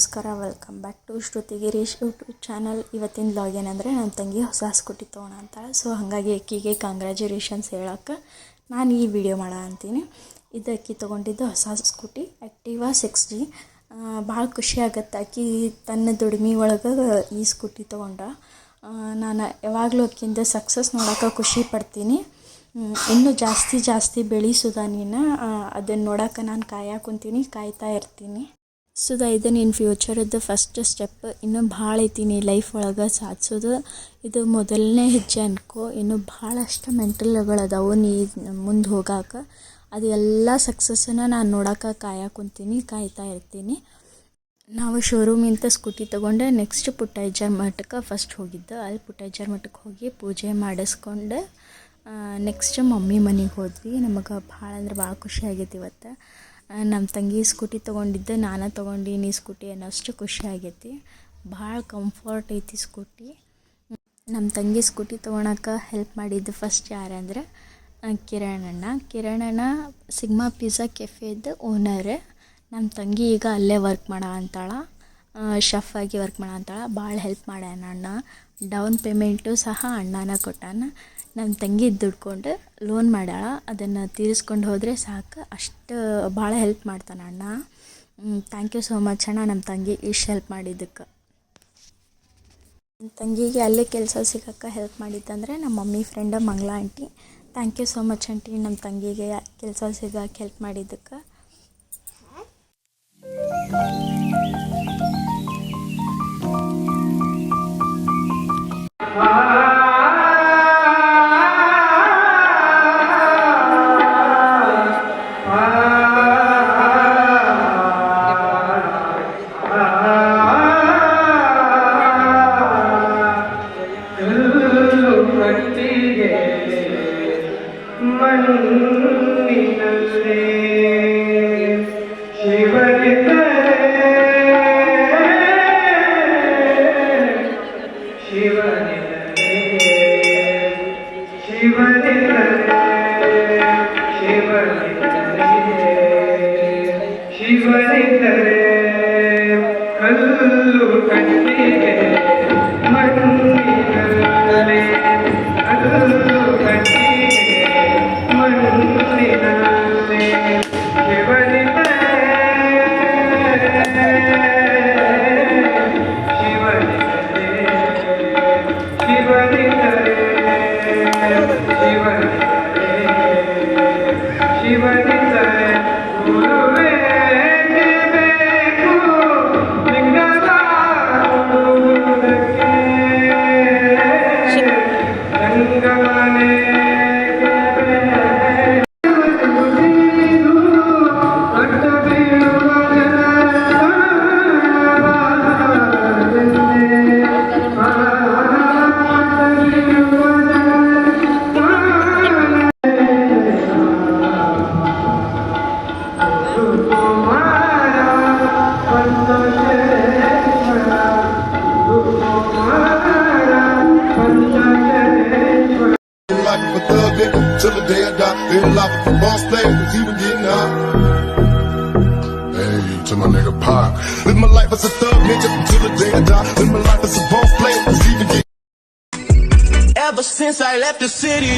ನಮಸ್ಕಾರ, welcome back to Shruti Girish YouTube channel. ಇವತ್ತಿನ blog ಏನಂದರೆ ನನ್ನ ತಂಗಿ ಹೊಸ ಸ್ಕೂಟಿ ತೊಗೊಳ ಅಂತಾಳೆ. ಸೊ ಹಾಗಾಗಿ ಅಕ್ಕಿಗೆ ಕಂಗ್ರ್ಯಾಚುಲೇಷನ್ಸ್ ಹೇಳೋಕ್ಕೆ ನಾನು ಈ ವಿಡಿಯೋ ಮಾಡ ಅಂತೀನಿ. ಇದು ಅಕ್ಕಿ ತೊಗೊಂಡಿದ್ದು ಹೊಸ ಸ್ಕೂಟಿ ಆ್ಯಕ್ಟಿವಾ 6G. ಭಾಳ ಖುಷಿ ಆಗುತ್ತೆ. ಅಕ್ಕಿ ತನ್ನ ದುಡಿಮೆ ಒಳಗೆ ಈ ಸ್ಕೂಟಿ ತೊಗೊಂಡ್ರೆ ನಾನು ಯಾವಾಗಲೂ ಅಕ್ಕಿಂದ ಸಕ್ಸಸ್ ನೋಡೋಕೆ ಖುಷಿ ಪಡ್ತೀನಿ. ಇನ್ನೂ ಜಾಸ್ತಿ ಬೆಳೆಸೋದ ನೀನು ಅದನ್ನು ನೋಡೋಕೆ ನಾನು ಕಾಯ್ತಾ ಇರ್ತೀನಿ. ಸೊ ಇದನ್ನು ಇನ್ ಫ್ಯೂಚರದ್ದು ಫಸ್ಟ್ ಸ್ಟೆಪ್. ಇನ್ನೂ ಭಾಳ ಐತಿ ನೀ ಲೈಫ್ ಒಳಗೆ ಸಾಧಿಸೋದು. ಇದು ಮೊದಲನೇ ಹೆಜ್ಜೆ ಅನ್ಕೋ. ಇನ್ನೂ ಭಾಳಷ್ಟು ಮೆಂಟಲ್ಗಳದಾವು ನೀ ಮುಂದೆ ಹೋಗೋಕೆ. ಅದು ಎಲ್ಲ ಸಕ್ಸಸ್ಸನ್ನು ನಾನು ನೋಡೋಕೆ ಕಾಯ್ತಾ ಇರ್ತೀನಿ. ನಾವು ಶೋರೂಮಿಂದ ಸ್ಕೂಟಿ ತೊಗೊಂಡು ನೆಕ್ಸ್ಟ್ ಪುಟ್ಟಜ್ಜರ ಮಠಕ್ಕೆ ಫಸ್ಟ್ ಹೋಗಿದ್ದು. ಅಲ್ಲಿ ಪುಟ್ಟಜ್ಜರ ಮಠಕ್ಕೆ ಹೋಗಿ ಪೂಜೆ ಮಾಡಿಸ್ಕೊಂಡು ನೆಕ್ಸ್ಟ್ ಮಮ್ಮಿ ಮನೆಗೆ ಹೋದ್ವಿ. ನಮಗೆ ಭಾಳ ಅಂದ್ರೆ ಭಾಳ ಖುಷಿ ಆಗೈತಿ ಇವತ್ತು. ನಮ್ಮ ತಂಗಿ ಸ್ಕೂಟಿ ತೊಗೊಂಡಿದ್ದೆ, ನಾನು ತೊಗೊಂಡಿನಿ ಸ್ಕೂಟಿ ಅನ್ನೋಷ್ಟು ಖುಷಿ ಆಗೈತಿ. ಭಾಳ ಕಂಫರ್ಟ್ ಐತಿ ಸ್ಕೂಟಿ. ನಮ್ಮ ತಂಗಿ ಸ್ಕೂಟಿ ತೊಗೊಳಕ್ಕೆ ಹೆಲ್ಪ್ ಮಾಡಿದ್ದು ಫಸ್ಟ್ ಯಾರಂದ್ರೆ ಕಿರಣ್ ಅಣ್ಣ ಸಿಗ್ಮಾ ಪಿಜ್ಜಾ ಕೆಫೆದು ಓನರ್. ನಮ್ಮ ತಂಗಿ ಈಗ ಅಲ್ಲೇ ವರ್ಕ್ ಅಂತಾಳೆ, ಶೆಫ್ ಆಗಿ ವರ್ಕ್ ಅಂತಾಳೆ. ಭಾಳ ಹೆಲ್ಪ್ ಮಾಡ್ಯಾನ ಅಣ್ಣ. ಡೌನ್ ಪೇಮೆಂಟು ಸಹ ಅಣ್ಣನ ಕೊಟ್ಟಾನ. ನಮ್ಮ ತಂಗಿ ದುಡ್ಕೊಂಡು ಲೋನ್ ಮಾಡ್ಯಾಳ, ಅದನ್ನು ತೀರಿಸ್ಕೊಂಡು ಹೋದರೆ ಸಾಕು. ಅಷ್ಟು ಭಾಳ ಹೆಲ್ಪ್ ಮಾಡ್ತಾನೆ ಅಣ್ಣ. ಥ್ಯಾಂಕ್ ಯು ಸೋ ಮಚ್ ಅಣ್ಣ, ನಮ್ಮ ತಂಗಿ ಇಷ್ಟು ಹೆಲ್ಪ್ ಮಾಡಿದ್ದಕ್ಕೆ. ನಮ್ಮ ತಂಗಿಗೆ ಅಲ್ಲೇ ಕೆಲಸ ಸಿಗೋಕ್ಕೆ ಹೆಲ್ಪ್ ಮಾಡಿದ್ದಂದರೆ ನಮ್ಮ mummy friend Mangala aunty. Thank you so much aunty, ನಮ್ಮ ತಂಗಿಗೆ ಕೆಲಸ ಸಿಗೋಕ್ಕೆ ಹೆಲ್ಪ್ ಮಾಡಿದ್ದಕ್ಕೆ. Till the day I die, live life with the boss play, cause even getting up. Hey, to my nigga Pop. Live my life as a thug nigga till the day I die. Live my life as a boss play, cause even getting. Ever since I left the city.